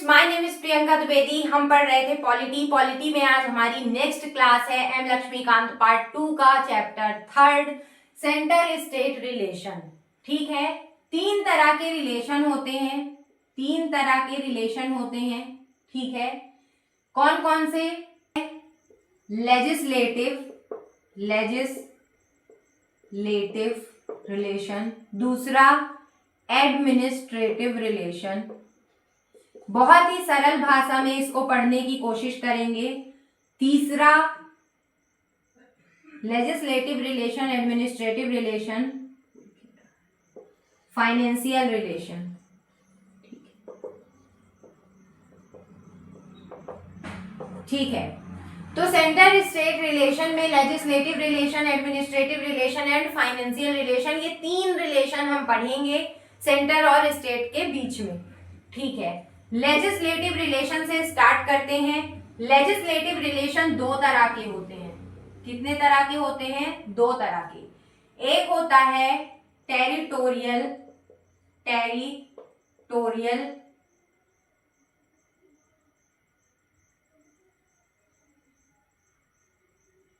My name is Priyanka Dwivedi. हम पढ़ रहे थे पॉलिटी में आज हमारी नेक्स्ट क्लास है एम लक्ष्मीकांत पार्ट 2 का चैप्टर 3 सेंटर स्टेट रिलेशन। ठीक है, तीन तरह के रिलेशन होते हैं। ठीक है, कौन कौन से? लेजिस्लेटिव रिलेशन, दूसरा एडमिनिस्ट्रेटिव रिलेशन। बहुत ही सरल भाषा में इसको पढ़ने की कोशिश करेंगे। तीसरा legislative relation, administrative relation, financial relation. ठीक है, तो सेंटर स्टेट रिलेशन में legislative relation, administrative relation and financial relation, ये तीन रिलेशन हम पढ़ेंगे सेंटर और स्टेट के बीच में। ठीक है, लेजिस्लेटिव रिलेशन से स्टार्ट करते हैं। लेजिस्लेटिव रिलेशन दो तरह के होते हैं। कितने तरह के होते हैं? दो तरह के। एक होता है टेरिटोरियल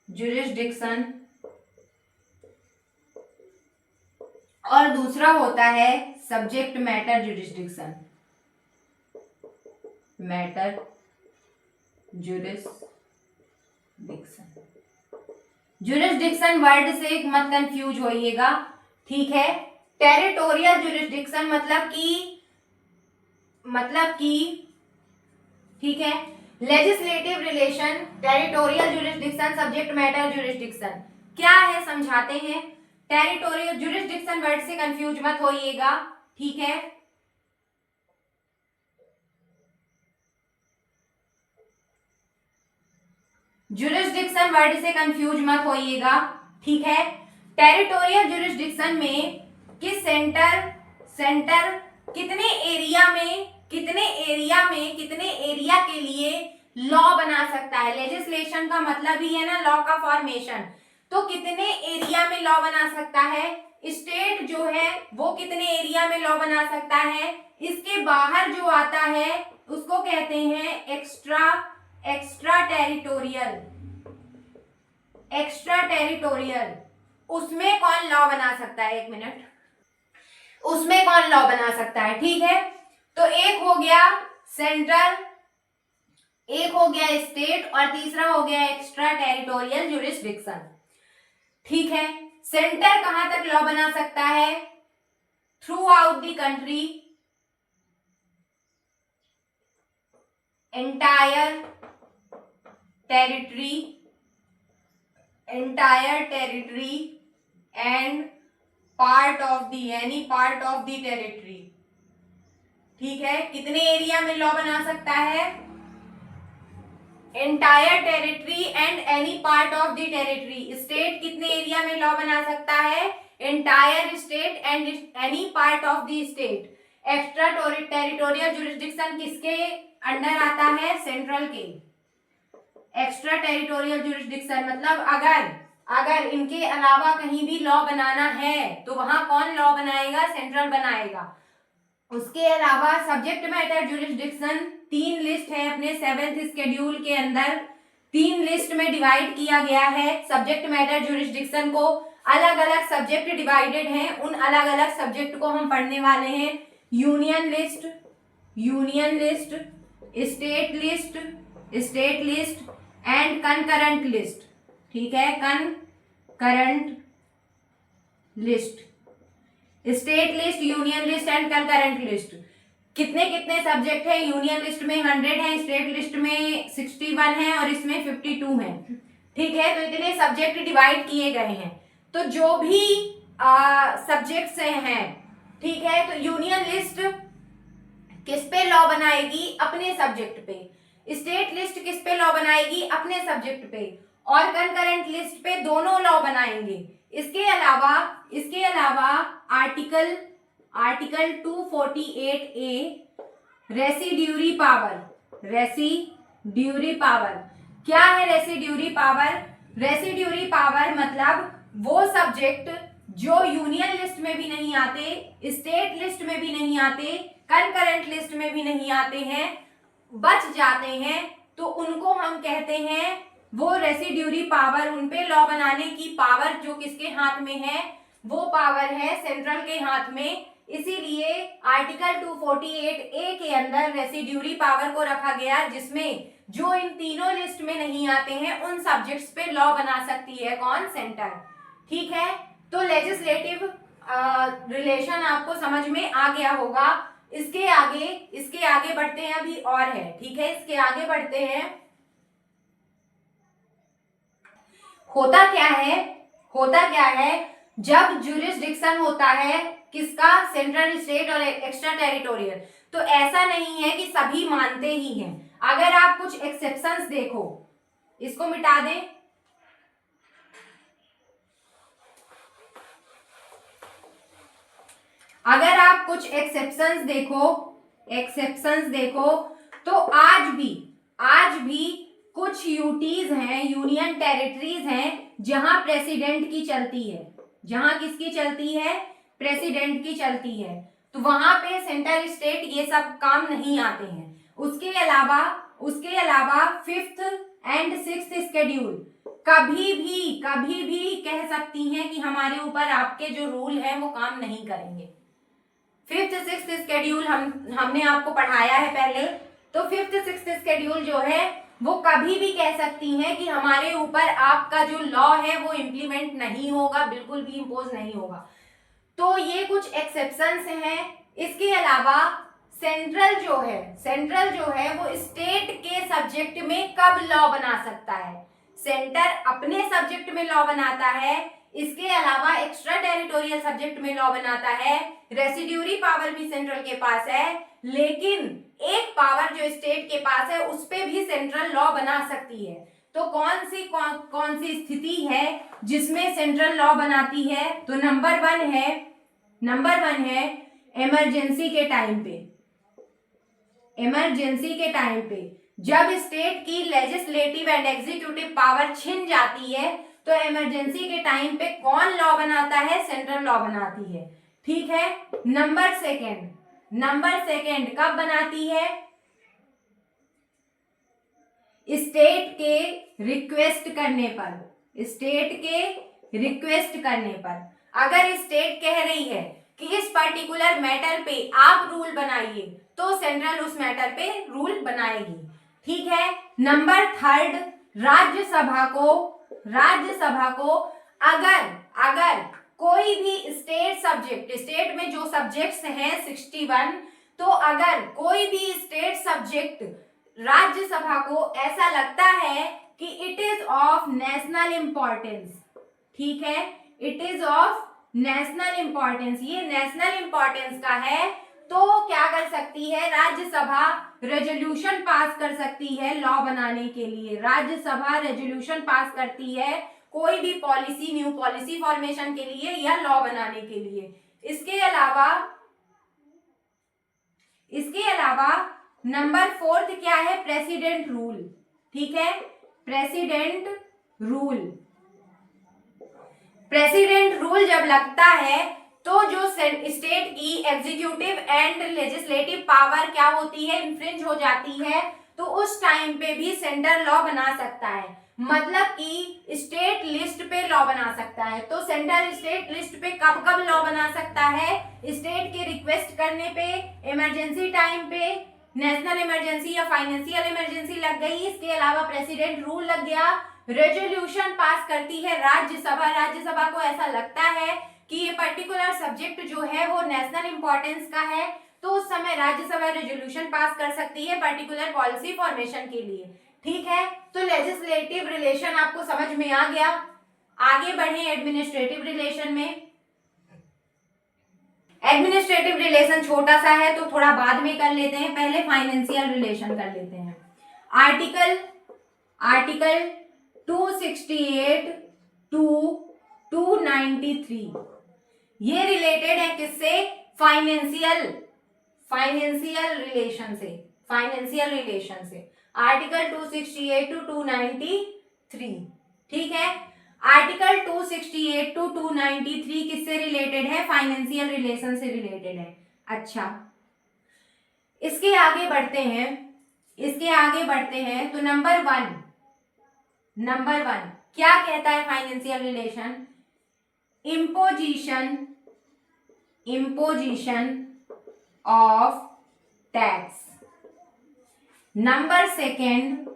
जुरिस्डिक्शन और दूसरा होता है subject matter jurisdiction. Jurisdiction word से मत कंफ्यूज होइएगा। ठीक है, टेरिटोरियल जुरिस्डिक्शन मतलब कि ठीक है, legislative relation, territorial jurisdiction, subject matter jurisdiction क्या है समझाते हैं। टेरिटोरियल जुरिस्डिक्शन वर्ड से कंफ्यूज मत होइएगा। ठीक है, जुरिस्डिक्शन वर्ड से कंफ्यूज मत होइएगा। ठीक है, टेरिटोरियल जुरिस्डिक्शन में किस सेंटर कितने एरिया के लिए लॉ बना सकता है। लेजिस्लेशन का मतलब ही है ना लॉ का फॉर्मेशन। तो कितने एरिया में लॉ बना सकता है। स्टेट जो है वो कितने एरिया में लॉ बना सकता है। इसके बाहर जो आता है उसको कहते हैं एक्स्ट्रा टेरिटोरियल। उसमें कौन लॉ बना सकता है? एक मिनट, उसमें कौन लॉ बना सकता है? ठीक है, तो एक हो गया सेंट्रल, एक हो गया स्टेट और तीसरा हो गया एक्स्ट्रा टेरिटोरियल जुरिस्डिक्शन। ठीक है, सेंटर कहां तक लॉ बना सकता है? Through out the country, entire territory and any part of the territory. ठीक है, कितने एरिया में लॉ बना सकता है? Entire territory and any part of the territory. State कितने एरिया में लॉ बना सकता है? Entire state and any part of the state. Extra territorial jurisdiction किसके अंडर आता है? सेंट्रल के। एक्स्ट्रा टेरिटोरियल जुरिस्डिक्शन मतलब अगर इनके अलावा कहीं भी लॉ बनाना है तो वहां कौन लॉ बनाएगा? सेंट्रल बनाएगा। उसके अलावा सब्जेक्ट मैटर जुरिस्डिक्शन तीन लिस्ट है अपने 7th शेड्यूल के अंदर। तीन लिस्ट में डिवाइड किया गया है सब्जेक्ट मैटर जुरिस्डिक्शन को। अलग अलग सब्जेक्ट डिवाइडेड हैं, उन अलग अलग सब्जेक्ट को हम पढ़ने वाले हैं। Union list, state list and concurrent list. ठीक है, concurrent list, state list, union list and concurrent list. कितने कितने सब्जेक्ट है? यूनियन लिस्ट में 100 है, स्टेट लिस्ट में 61 है और इसमें 52 है। ठीक है, तो इतने सब्जेक्ट डिवाइड किए गए हैं। तो जो भी सब्जेक्ट्स हैं, ठीक है, तो यूनियन लिस्ट किस पे लॉ बनाएगी? अपने सब्जेक्ट पे। स्टेट लिस्ट किस पे लॉ बनाएगी? अपने सब्जेक्ट पे। और कंकरेंट लिस्ट पे दोनों लॉ बनाएंगे। इसके अलावा आर्टिकल 248A रेसिड्यूरी पावर। क्या है रेसिड्यूरी पावर? रेसिड्यूरी पावर मतलब वो सब्जेक्ट जो यूनियन लिस्ट में भी नहीं आते, स्टेट लिस्ट में भी नहीं आते, कंकरेंट लिस्ट में भी नहीं आते हैं, बच जाते हैं तो उनको हम कहते हैं, वो रेसिड्यूरी पावर, उनपे लॉ बनाने की पावर जो किसके हाथ में है, वो पावर है सेंट्रल के हाथ में। इसीलिए आर्टिकल 248A के अंदर रेसिड्यूरी पावर को रखा गया, जिसमें जो इन तीनों लिस्ट में नहीं आते हैं उन सब्जेक्ट्स पे लॉ बना सकती है कौन, सेंटर। ठीक है, तो लेजिस्लेटिव रिलेशन आपको समझ में आ गया होगा। इसके आगे बढ़ते हैं, अभी और है। ठीक है, इसके आगे बढ़ते हैं। होता क्या है जब जुरिस्डिक्शन होता है किसका, सेंट्रल स्टेट और एक्स्ट्रा टेरिटोरियल, तो ऐसा नहीं है कि सभी मानते ही हैं। अगर आप कुछ एक्सेप्शंस देखो, इसको मिटा दें, अगर आप कुछ एक्सेप्शंस देखो तो आज भी कुछ यूटीज हैं, यूनियन टेरिटरीज हैं, जहां प्रेसिडेंट की चलती है, जहां किसकी चलती है, प्रेसिडेंट की चलती है। तो वहां पे सेंटर स्टेट ये सब काम नहीं आते हैं। उसके अलावा 5th एंड 6th शेड्यूल कभी भी कह सकती हैं कि हमारे ऊपर आपके जो रूल है वो काम नहीं करेंगे। 5th 6th शेड्यूल हमने आपको पढ़ाया है पहले। तो 5th 6th शेड्यूल जो है वो कभी भी कह सकती हैं कि हमारे ऊपर आपका जो लॉ है वो इम्प्लीमेंट नहीं होगा, बिल्कुल भी इम्पोज नहीं होगा। तो ये कुछ एक्सेप्शंस हैं। इसके अलावा सेंट्रल जो है वो स्टेट के सब्जेक्ट में कब लॉ बना सकता है, सेंटर अपने सब्जेक्ट में लॉ बनाता है। इसके अलावा एक्स्ट्रा टेरिटोरियल सब्जेक्ट में लॉ बनाता है। रेसिड्यूरी पावर भी सेंट्रल के पास है, लेकिन एक पावर जो स्टेट के पास है उस पे भी सेंट्रल लॉ बना सकती है। तो कौन सी स्थिति है जिसमें सेंट्रल लॉ बनाती है, तो नंबर वन है इमरजेंसी के टाइम पे जब स्टेट की लेजिस्लेटिव एंड एग्जीक्यूटिव पावर छिन जाती है, तो इमरजेंसी के टाइम पे कौन लॉ बनाता है, सेंट्रल लॉ बनाती है। ठीक है, नंबर सेकेंड कब बनाती है, स्टेट के रिक्वेस्ट करने पर। अगर स्टेट कह रही है कि इस पर्टिकुलर मैटर पे आप रूल बनाइए, तो सेंट्रल उस मैटर पे रूल बनाएगी। ठीक है, नंबर थर्ड, राज्यसभा को अगर कोई भी स्टेट में जो सब्जेक्ट्स हैं 61, तो अगर कोई भी स्टेट सब्जेक्ट राज्यसभा को ऐसा लगता है कि it is of national importance, ठीक है, it is of national importance, ये नेशनल इंपॉर्टेंस का है, तो क्या कर सकती है राज्यसभा, रेजोल्यूशन पास कर सकती है लॉ बनाने के लिए। राज्यसभा रेजोल्यूशन पास करती है कोई भी पॉलिसी, न्यू पॉलिसी फॉर्मेशन के लिए या लॉ बनाने के लिए। इसके अलावा नंबर 4 क्या है, प्रेसिडेंट रूल। ठीक है, प्रेसिडेंट रूल जब लगता है तो जो स्टेट की एग्जीक्यूटिव एंड लेजिस्लेटिव पावर क्या होती है, इन्फ्रिंज हो जाती है, तो उस टाइम पे भी सेंटर लॉ बना सकता है। मतलब कि स्टेट लिस्ट पे लॉ बना सकता है। तो सेंटर स्टेट लिस्ट पे कब लॉ बना सकता है, स्टेट के रिक्वेस्ट करने पे, इमरजेंसी टाइम पे, नेशनल इमरजेंसी या फाइनेंशियल इमरजेंसी लग गई, इसके अलावा प्रेसिडेंट रूल लग गया, रेजोल्यूशन पास करती है राज्यसभा को ऐसा लगता है कि ये पर्टिकुलर सब्जेक्ट जो है वो नेशनल इंपॉर्टेंस का है, तो उस समय राज्यसभा रेजोल्यूशन पास कर सकती है पर्टिकुलर पॉलिसी फॉर्मेशन के लिए। ठीक है, तो लेजिस्लेटिव रिलेशन आपको समझ में आ गया। आगे बढ़े एडमिनिस्ट्रेटिव रिलेशन में। एडमिनिस्ट्रेटिव रिलेशन छोटा सा है तो थोड़ा बाद में कर लेते हैं, पहले फाइनेंशियल रिलेशन कर लेते हैं। आर्टिकल 268 टू 293 ये रिलेटेड है किससे, फाइनेंशियल रिलेशन से। आर्टिकल 268 टू 293, ठीक है। आर्टिकल 268 टू 293 किससे रिलेटेड है, फाइनेंशियल रिलेशन से रिलेटेड है। अच्छा, इसके आगे बढ़ते हैं। इसके आगे बढ़ते हैं तो नंबर वन क्या कहता है financial relation? Imposition of tax. Number second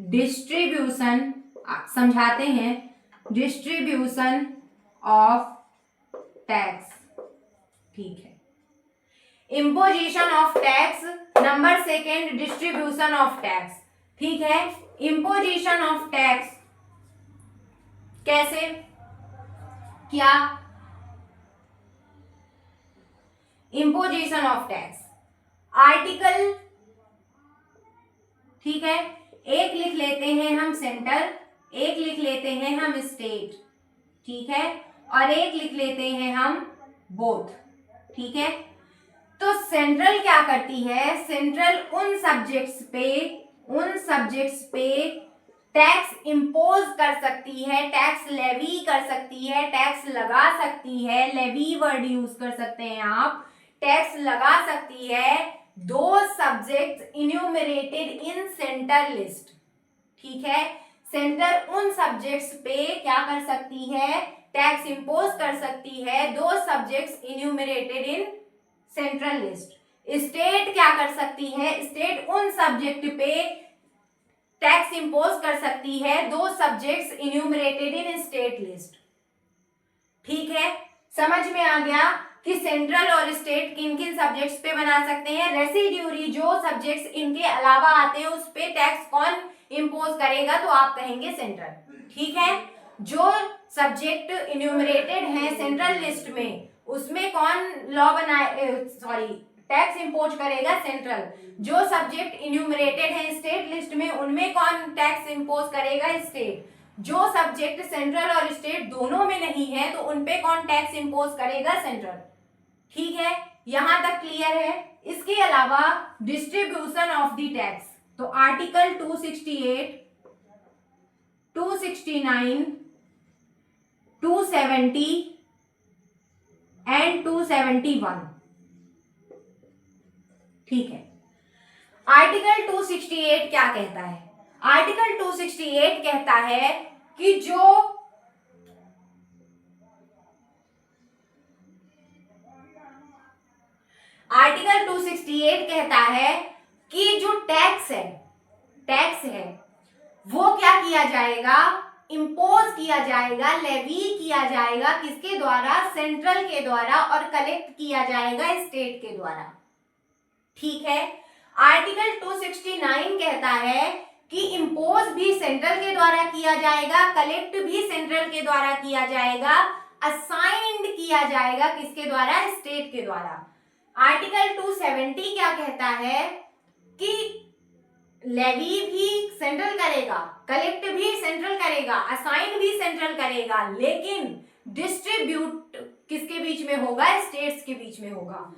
distribution, समझाते हैं, डिस्ट्रीब्यूशन ऑफ टैक्स। ठीक है, imposition of tax, number second distribution of tax. ठीक है, इम्पोजिशन ऑफ टैक्स कैसे, क्या? इम्पोजिशन ऑफ टैक्स आर्टिकल, ठीक है, एक लिख लेते हैं हम सेंटर, एक लिख लेते हैं हम स्टेट, ठीक है, और एक लिख लेते हैं हम बोथ। ठीक है, तो सेंट्रल क्या करती है? सेंट्रल उन सब्जेक्ट्स पे टैक्स इम्पोज कर सकती है, टैक्स लेवी कर सकती है, टैक्स लगा सकती है, लेवी वर्ड यूज कर सकते हैं आप, टैक्स लगा सकती है, दो सब्जेक्ट्स इन्यूमरेटेड इन सेंटर लिस्ट। ठीक है, सेंटर उन सब्जेक्ट्स पे क्या कर सकती है? टैक्स इम्पोज कर सकती है, दो subjects enumerated in central list. State क्या कर सकती है? स्टेट उन सब्जेक्ट पे टैक्स इम्पोज कर सकती है, दो सब्जेक्ट्स इन्यूमरेटेड इन स्टेट लिस्ट। ठीक है, समझ में आ गया कि सेंट्रल और स्टेट किन किन सब्जेक्ट्स पे बना सकते हैं। रेसिड्यूरी जो सब्जेक्ट्स इनके अलावा आते हैं उस पे टैक्स कौन इम्पोज करेगा? तो आप कहेंगे सेंट्रल। ठीक है, जो सब्जेक्ट इन्यूमरेटेड है सेंट्रल लिस्ट में उसमें कौन लॉ बनाए, टैक्स इम्पोज करेगा? सेंट्रल। जो सब्जेक्ट इन्यूमरेटेड है स्टेट लिस्ट में उनमें कौन टैक्स इम्पोज करेगा? स्टेट। जो सब्जेक्ट सेंट्रल और स्टेट दोनों में नहीं है तो उनपे कौन टैक्स इम्पोज करेगा? सेंट्रल। ठीक है, यहां तक क्लियर है। इसके अलावा डिस्ट्रीब्यूशन ऑफ द टैक्स, तो आर्टिकल 268, 269, 270 एंड 271। ठीक है, आर्टिकल 268 क्या कहता है? आर्टिकल 268 कहता है कि जो आर्टिकल 268 कहता है कि जो टैक्स है वो क्या किया जाएगा? इम्पोज किया जाएगा, लेवी किया जाएगा, किसके द्वारा? सेंट्रल के द्वारा, और कलेक्ट किया जाएगा स्टेट के द्वारा। ठीक है, आर्टिकल 269 कहता है कि इम्पोज भी सेंट्रल के द्वारा किया जाएगा, कलेक्ट भी सेंट्रल के द्वारा किया जाएगा, असाइंड किया जाएगा किसके द्वारा? स्टेट के द्वारा। आर्टिकल 270 क्या कहता है कि लेवी भी सेंट्रल करेगा, कलेक्ट भी सेंट्रल करेगा, असाइन भी सेंट्रल करेगा, लेकिन डिस्ट्रीब्यूट किसके बीच में होगा? स्टेट्स के बीच में होगा।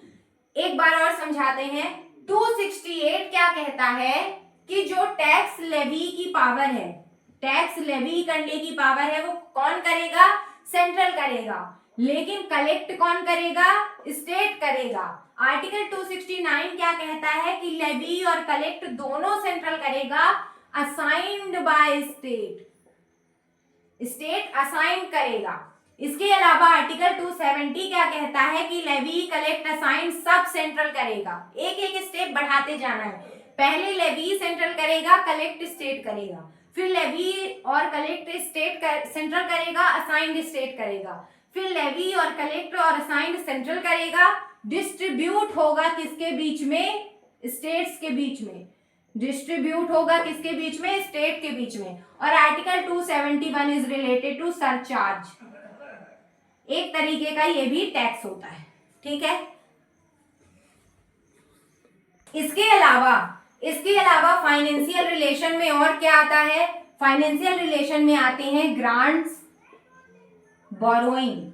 एक बार और समझाते हैं। 268 क्या कहता है कि जो टैक्स लेवी की पावर है, टैक्स लेवी करने की पावर है, वो कौन करेगा? सेंट्रल करेगा, लेकिन कलेक्ट कौन करेगा? स्टेट करेगा। आर्टिकल 269 क्या कहता है कि लेवी और कलेक्ट दोनों सेंट्रल करेगा, assigned by state, state assign करेगा। इसके अलावा आर्टिकल 270 क्या कहता है कि लेवी, कलेक्ट, असाइन सब सेंट्रल करेगा। एक एक स्टेप बढ़ाते जाना है। पहले लेवी सेंट्रल करेगा, कलेक्ट स्टेट करेगा, फिर लेवी और कलेक्ट स्टेट सेंट्रल करेगा, असाइंड स्टेट करेगा, फिर लेवी और कलेक्ट और असाइंड सेंट्रल करेगा, डिस्ट्रीब्यूट होगा किसके बीच में? स्टेट्स के बीच में। डिस्ट्रीब्यूट होगा किसके बीच में? स्टेट के बीच में। और article 271 is related to surcharge, एक तरीके का ये भी टैक्स होता है। ठीक है, इसके अलावा फाइनेंशियल रिलेशन में और क्या आता है? फाइनेंशियल रिलेशन में आते हैं ग्रांट्स, बोरोइंग।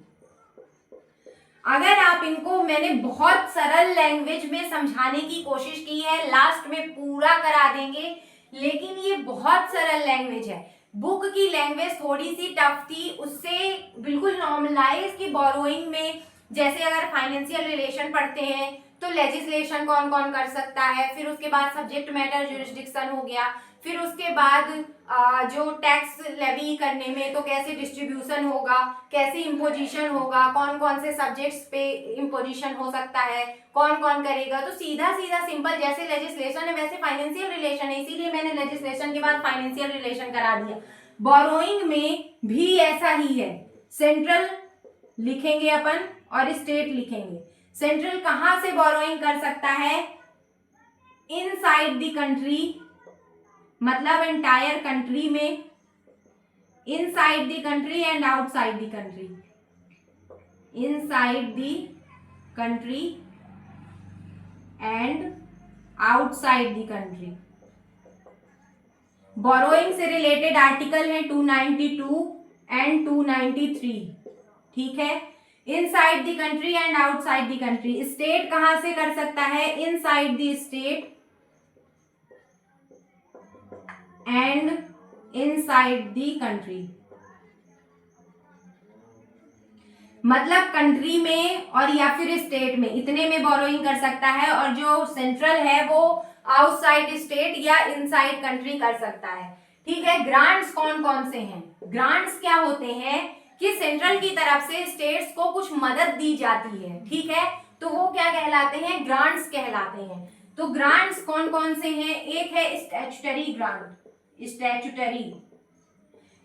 अगर आप इनको, मैंने बहुत सरल लैंग्वेज में समझाने की कोशिश की है, लास्ट में पूरा करा देंगे, लेकिन ये बहुत सरल लैंग्वेज है। बुक की लैंग्वेज थोड़ी सी टफ थी, उससे बिल्कुल नॉर्मलाइज की बोरोइंग में, जैसे अगर फाइनेंशियल रिलेशन पढ़ते हैं तो लेजिस्लेशन कौन कौन कर सकता है, फिर उसके बाद सब्जेक्ट मैटर ज्यूरिसडिक्शन हो गया, फिर उसके बाद जो टैक्स लेवी करने में तो कैसे डिस्ट्रीब्यूशन होगा, कैसे इम्पोजिशन होगा, कौन कौन से सब्जेक्ट्स पे इम्पोजिशन हो सकता है, कौन कौन करेगा। तो सीधा सीधा सिंपल जैसे लेजिस्लेशन है वैसे फाइनेंशियल रिलेशन है, इसीलिए मैंने लेजिस्लेशन के बाद फाइनेंशियल रिलेशन करा दिया। बोरोइंग में भी ऐसा ही है, सेंट्रल लिखेंगे अपन और स्टेट लिखेंगे। सेंट्रल कहां से बोरोइंग कर सकता है, इनसाइड द कंट्री, मतलब एंटायर कंट्री में, inside the country and outside the country, inside the country and outside the country. Borrowing से रिलेटेड आर्टिकल है 292 एंड 293, ठीक है। Inside the country and outside the country, state कहां से कर सकता है, inside the state and inside the country, मतलब कंट्री में और या फिर स्टेट में, इतने में बोरोइंग कर सकता है। और जो सेंट्रल है वो आउटसाइड स्टेट या इनसाइड कंट्री कर सकता है, ठीक है। ग्रांट्स कौन कौन से हैं, ग्रांट्स क्या होते हैं कि सेंट्रल की तरफ से स्टेट्स को कुछ मदद दी जाती है, ठीक है, तो वो क्या कहलाते हैं, ग्रांट्स कहलाते हैं। तो ग्रांट्स कौन कौन से हैं, एक है स्टैट्यूटरी ग्रांट,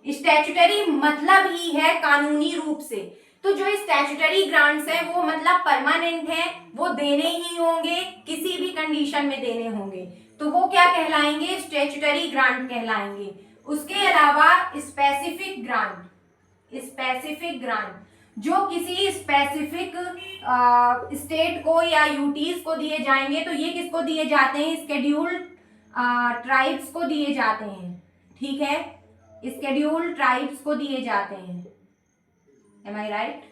स्टैट्यूटरी मतलब ही है कानूनी रूप से। तो जो स्टैट्यूटरी ग्रांट्स है वो मतलब परमानेंट है, वो देने ही होंगे, किसी भी कंडीशन में देने होंगे, तो वो क्या कहलाएंगे, स्टैट्यूटरी ग्रांट कहलाएंगे। उसके अलावा स्पेसिफिक ग्रांट, स्पेसिफिक ग्रांट जो किसी स्पेसिफिक स्टेट को या यूटीज को दिए जाएंगे, तो ये किसको दिए जाते हैं, स्केड्यूल्ड ट्राइब्स को दिए जाते हैं, ठीक है, स्केड्यूल्ड ट्राइब्स को दिए जाते हैं। एम आई राइट?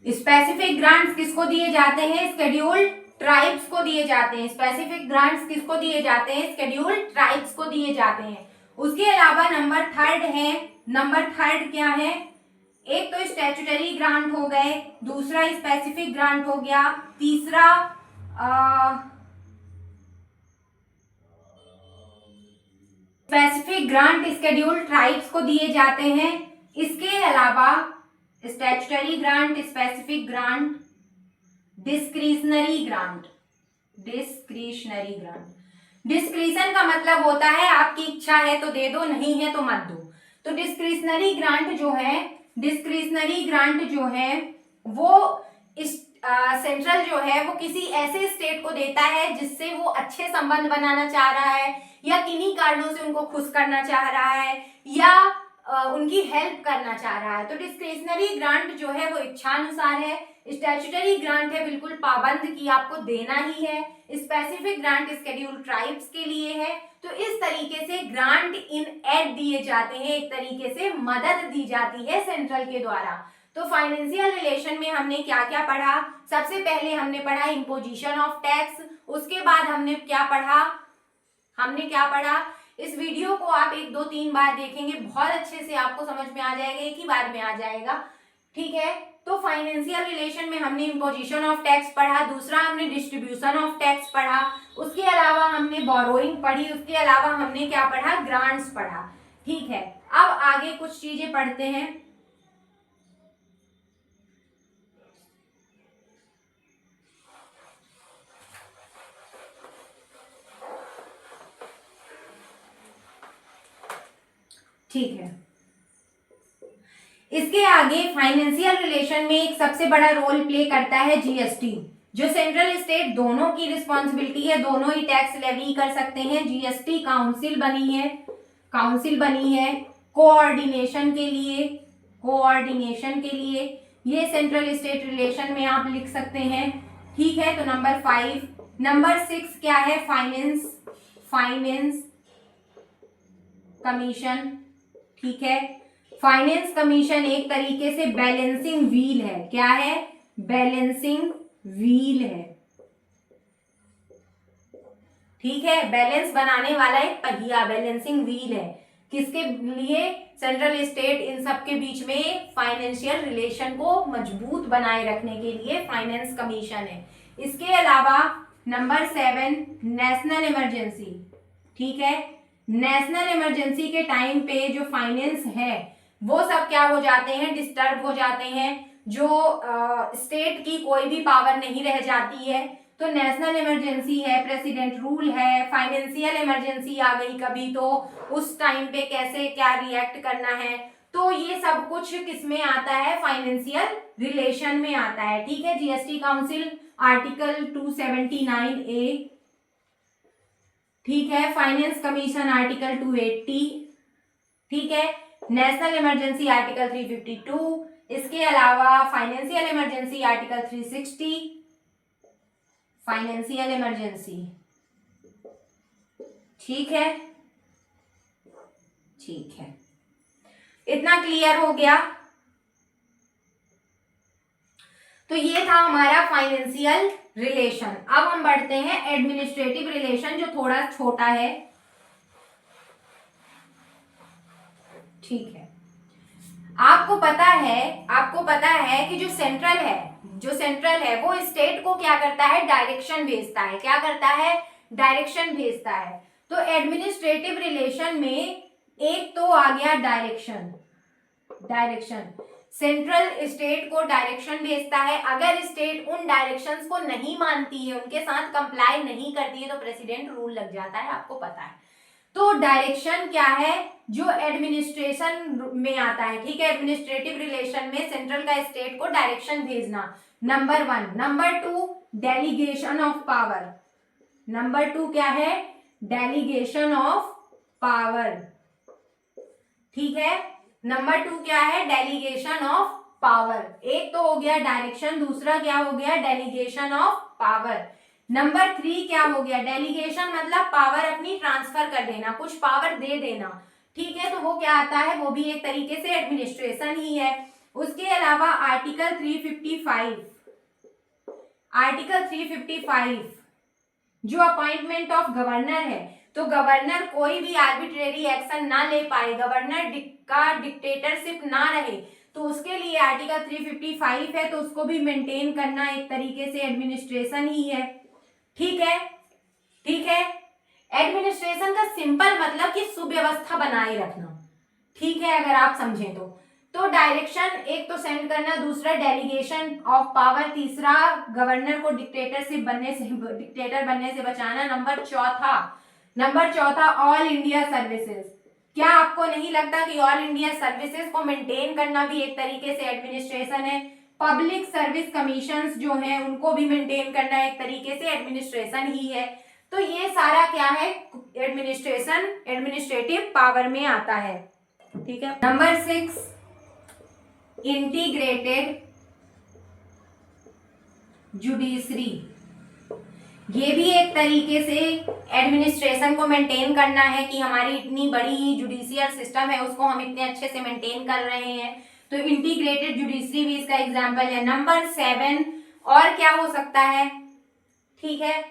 स्पेसिफिक ग्रांट्स किसको दिए जाते हैं, स्केड्यूल्ड ट्राइब्स को दिए जाते हैं। स्पेसिफिक ग्रांट्स किसको दिए जाते हैं, स्केड्यूल्ड ट्राइब्स को दिए जाते हैं। उसके अलावा नंबर थर्ड है, नंबर थर्ड क्या है, एक तो स्टैट्यूटरी ग्रांट हो गए, दूसरा स्पेसिफिक ग्रांट हो गया, तीसरा स्पेसिफिक ग्रांट स्केड्यूल्ड ट्राइब्स को दिए जाते हैं। इसके अलावा statutory grant, specific grant, discretionary grant, discretionary grant. Discretion का मतलब होता है आपकी इच्छा है तो दे दो, नहीं है तो मत दो। तो डिस्क्रिशनरी ग्रांट जो है, डिस्क्रिशनरी ग्रांट जो है वो सेंट्रल जो है वो किसी ऐसे स्टेट को देता है जिससे वो अच्छे संबंध बनाना चाह रहा है या किन्हीं कारणों से उनको खुश करना चाह रहा है या उनकी हेल्प करना चाह रहा है। तो डिस्क्रिशनरी ग्रांट जो है वो इच्छानुसार है, स्टैट्यूटरी ग्रांट है बिल्कुल पाबंद की आपको देना ही है, स्पेसिफिक ग्रांट स्केड्यूल्ड ट्राइब्स के लिए है। तो इस तरीके से ग्रांट इन एड दिए जाते हैं, एक तरीके से मदद दी जाती है सेंट्रल के द्वारा। तो फाइनेंशियल रिलेशन में हमने क्या क्या पढ़ा, सबसे पहले हमने पढ़ा इम्पोजिशन ऑफ टैक्स, उसके बाद हमने क्या पढ़ा, इस वीडियो को आप 1 2 3 बार देखेंगे, बहुत अच्छे से आपको समझ में आ जाएगा, एक ही बार में आ जाएगा, ठीक है। तो फाइनेंशियल रिलेशन में हमने इम्पोजिशन ऑफ टैक्स पढ़ा, दूसरा हमने डिस्ट्रीब्यूशन ऑफ टैक्स पढ़ा, उसके अलावा हमने बोरोइंग पढ़ी, उसके अलावा हमने क्या पढ़ा, ग्रांट्स पढ़ा, ठीक है। अब आगे कुछ चीजें पढ़ते हैं। ठीक है, इसके आगे फाइनेंशियल रिलेशन में एक सबसे बड़ा रोल प्ले करता है जीएसटी, जो सेंट्रल स्टेट दोनों की रिस्पॉन्सिबिलिटी है, दोनों ही टैक्स लेवी कर सकते हैं। जीएसटी काउंसिल बनी है कोऑर्डिनेशन के लिए, ये सेंट्रल स्टेट रिलेशन में आप लिख सकते हैं, ठीक है। तो नंबर 5, नंबर 6 क्या है, फाइनेंस कमीशन, ठीक है। फाइनेंस कमीशन एक तरीके से बैलेंसिंग व्हील है, क्या है, बैलेंसिंग व्हील है, ठीक है, बैलेंस बनाने वाला एक पहिया बैलेंसिंग व्हील है, किसके लिए? सेंट्रल स्टेट इन सब के बीच में फाइनेंशियल रिलेशन को मजबूत बनाए रखने के लिए फाइनेंस कमीशन है। इसके अलावा नंबर 7 नेशनल इमरजेंसी। ठीक है, नेशनल इमरजेंसी के टाइम पे जो फाइनेंस है वो सब क्या हो जाते हैं? डिस्टर्ब हो जाते हैं। जो स्टेट की कोई भी पावर नहीं रह जाती है। तो नेशनल इमरजेंसी है, प्रेसिडेंट रूल है, फाइनेंशियल इमरजेंसी आ गई कभी तो उस टाइम पे कैसे क्या रिएक्ट करना है, तो ये सब कुछ किसमें आता है? फाइनेंशियल रिलेशन में आता है। ठीक है, जीएसटी काउंसिल आर्टिकल 279A। ठीक है, फाइनेंस कमीशन आर्टिकल 280। ठीक है, नेशनल इमरजेंसी आर्टिकल 352। इसके अलावा financial emergency article 360। Financial emergency. ठीक है, ठीक है, इतना क्लियर हो गया? तो ये था हमारा फाइनेंशियल रिलेशन। अब हम बढ़ते हैं एडमिनिस्ट्रेटिव रिलेशन, जो थोड़ा छोटा है। ठीक है, आपको पता है कि जो सेंट्रल है वो स्टेट को क्या करता है? डायरेक्शन भेजता है। क्या करता है? डायरेक्शन भेजता है। तो एडमिनिस्ट्रेटिव रिलेशन में एक तो आ गया डायरेक्शन। सेंट्रल स्टेट को डायरेक्शन भेजता है। अगर स्टेट उन डायरेक्शंस को नहीं मानती है, उनके साथ कंप्लाई नहीं करती है, तो प्रेसिडेंट रूल लग जाता है, आपको पता है। तो डायरेक्शन क्या है? जो एडमिनिस्ट्रेशन में आता है। ठीक है, एडमिनिस्ट्रेटिव रिलेशन में सेंट्रल का स्टेट को डायरेक्शन भेजना, number 1। Number 2 delegation of power. Number 2 क्या है? Delegation of power. ठीक है, नंबर 2 क्या है? Delegation of power. एक तो हो गया डायरेक्शन, दूसरा क्या हो गया? Delegation of power. नंबर 3 क्या हो गया? डेलीगेशन मतलब पावर अपनी ट्रांसफर कर देना, कुछ पावर दे देना। ठीक है, तो वो क्या आता है? वो भी एक तरीके से एडमिनिस्ट्रेशन ही है। उसके अलावा आर्टिकल 355 जो अपॉइंटमेंट ऑफ गवर्नर है, तो गवर्नर कोई भी आर्बिट्रेरी एक्शन ना ले पाए, गवर्नर का डिक्टेटरशिप ना रहे, तो उसके लिए आर्टिकल 355 है, तो उसको भी मेंटेन करना एक तरीके से एडमिनिस्ट्रेशन ही है। ठीक है, ठीक है, एडमिनिस्ट्रेशन का सिंपल मतलब कि सुव्यवस्था बनाए रखना। ठीक है, अगर आप समझें तो डायरेक्शन एक तो सेंड करना, दूसरा डेलीगेशन ऑफ पावर, तीसरा गवर्नर को डिक्टेटर बनने से बचाना। नंबर चौथा ऑल इंडिया सर्विसेज। क्या आपको नहीं लगता कि ऑल इंडिया सर्विसेज को मेंटेन करना भी एक तरीके से एडमिनिस्ट्रेशन है? पब्लिक सर्विस कमीशंस जो हैं उनको भी मेंटेन करना एक तरीके से एडमिनिस्ट्रेशन ही है। तो ये सारा क्या है? एडमिनिस्ट्रेटिव पावर में आता है। ठीक है, नंबर 6 इंटीग्रेटेड जुडिशरी। ये भी एक तरीके से एडमिनिस्ट्रेशन को मेंटेन करना है कि हमारी इतनी बड़ी जुडिशियल सिस्टम है, उसको हम इतने अच्छे से मेंटेन कर रहे हैं। तो इंटीग्रेटेड जुडिशरी भी इसका एग्जांपल है। नंबर 7 और क्या हो सकता है? ठीक है,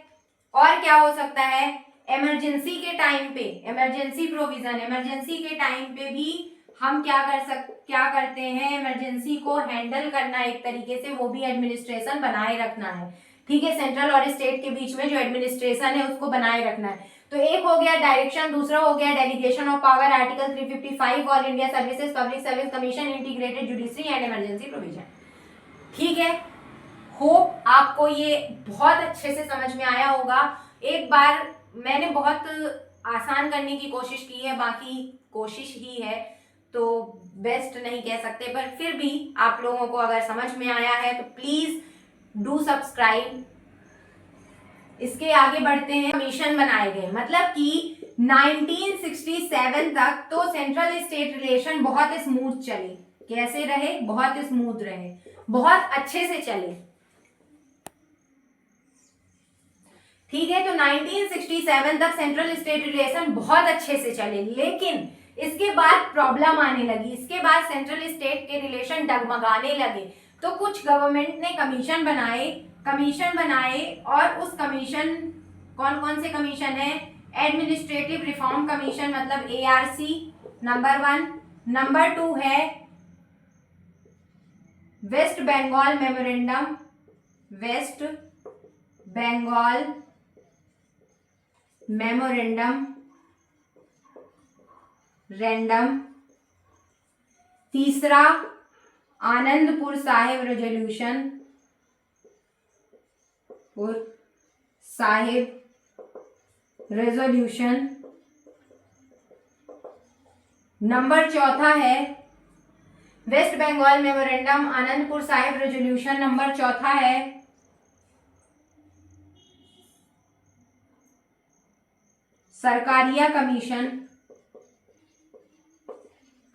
और क्या हो सकता है? इमरजेंसी के टाइम पे, इमरजेंसी प्रोविजन, इमरजेंसी के टाइम पे भी हम क्या करते हैं? इमरजेंसी को हैंडल करना एक तरीके से, वो भी एडमिनिस्ट्रेशन बनाए रखना है। ठीक है, सेंट्रल और स्टेट के बीच में जो एडमिनिस्ट्रेशन है उसको बनाए रखना है। तो एक हो गया डायरेक्शन, दूसरा हो गया delegation of power, article 355 all India services, public service commission, integrated judiciary and emergency provision. ठीक है, होप आपको ये बहुत अच्छे से समझ में आया होगा। एक बार मैंने बहुत आसान करने की कोशिश की है, बाकी कोशिश ही है तो बेस्ट नहीं कह सकते, पर फिर भी आप लोगों को अगर समझ में आया है तो प्लीज डू सब्सक्राइब। इसके आगे बढ़ते हैं। कमीशन बनाए गए, मतलब कि 1967 तक तो सेंट्रल स्टेट रिलेशन बहुत स्मूथ चले। कैसे रहे? बहुत स्मूथ रहे, बहुत अच्छे से चले। ठीक है, तो 1967 तक सेंट्रल स्टेट रिलेशन बहुत अच्छे से चले, लेकिन इसके बाद प्रॉब्लम आने लगी। इसके बाद सेंट्रल स्टेट के रिलेशन डगमगाने लगे। तो कुछ गवर्नमेंट ने कमीशन बनाए और उस कमीशन, कौन कौन से कमीशन है? एडमिनिस्ट्रेटिव रिफॉर्म कमीशन मतलब ARC, नंबर 1। नंबर 2 है West Bengal memorandum, West Bengal memorandum random. तीसरा आनंदपुर साहिब रेजोल्यूशन, नंबर 4 है West Bengal memorandum Anandpur Sahib resolution. Number 4 है सरकारिया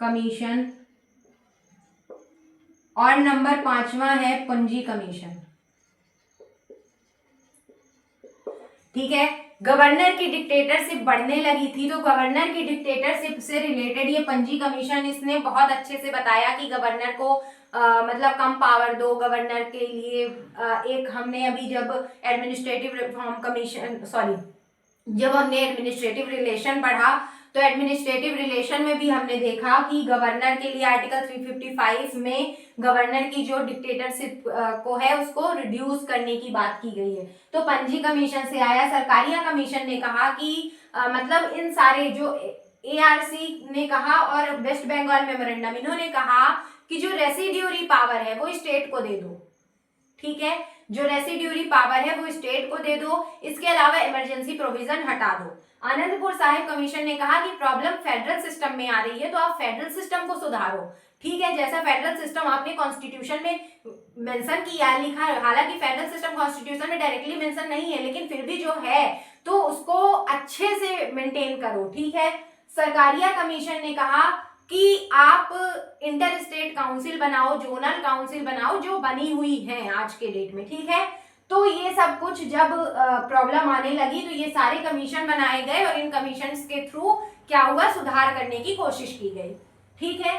कमीशन और नंबर 5वां है पंजी कमीशन। ठीक है, गवर्नर की डिक्टेटरशिप बढ़ने लगी थी, तो गवर्नर की डिक्टेटरशिप से रिलेटेड ये पंजी कमीशन इसने बहुत अच्छे से बताया कि गवर्नर को मतलब कम पावर दो गवर्नर के लिए। एक हमने अभी जब एडमिनिस्ट्रेटिव रिफॉर्म कमीशन जब हमने एडमिनिस्ट्रेटिव रिलेशन पढ़ा, तो एडमिनिस्ट्रेटिव रिलेशन में भी हमने देखा कि गवर्नर के लिए आर्टिकल 355 में गवर्नर की जो डिक्टेटरशिप को है उसको रिड्यूस करने की बात की गई है। तो पंजी कमीशन से आया। सरकारिया कमीशन ने कहा कि मतलब इन सारे जो एआरसी ने कहा और वेस्ट बंगाल मेमोरेंडम, इन्होंने कहा कि जो रेसिड्यूरी पावर है वो स्टेट को दे दो। ठीक है, जो रेसिड्यूरी पावर है वो स्टेट को दे दो, इसके अलावा इमरजेंसी प्रोविजन हटा दो। आनंदपुर साहिब कमीशन ने कहा कि प्रॉब्लम फेडरल सिस्टम में आ रही है, तो आप फेडरल सिस्टम को सुधारो। ठीक है, जैसा फेडरल सिस्टम आपने कॉन्स्टिट्यूशन में मेंशन किया लिखा है, हालांकि फेडरल सिस्टम कॉन्स्टिट्यूशन में डायरेक्टली मेंशन नहीं है, लेकिन फिर भी जो है तो उसको अच्छे से मेंटेन करो। ठीक है, सरकारिया कमीशन ने कहा कि आप इंटर स्टेट काउंसिल बनाओ, जोनल काउंसिल बनाओ, जो बनी हुई है आज के डेट में। ठीक है, तो ये सब कुछ जब प्रॉब्लम आने लगी तो ये सारे कमीशन बनाए गए और इन कमीशंस के थ्रू क्या हुआ, सुधार करने की कोशिश की गई। ठीक है,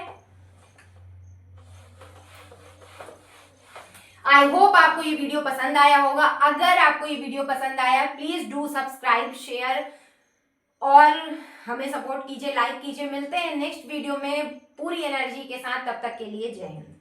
आई होप आपको ये वीडियो पसंद आया होगा। अगर आपको ये वीडियो पसंद आया प्लीज डू सब्सक्राइब, शेयर और हमें सपोर्ट कीजिए, लाइक कीजिए। मिलते हैं नेक्स्ट वीडियो में पूरी एनर्जी के साथ, तब तक के लिए जय हिंद।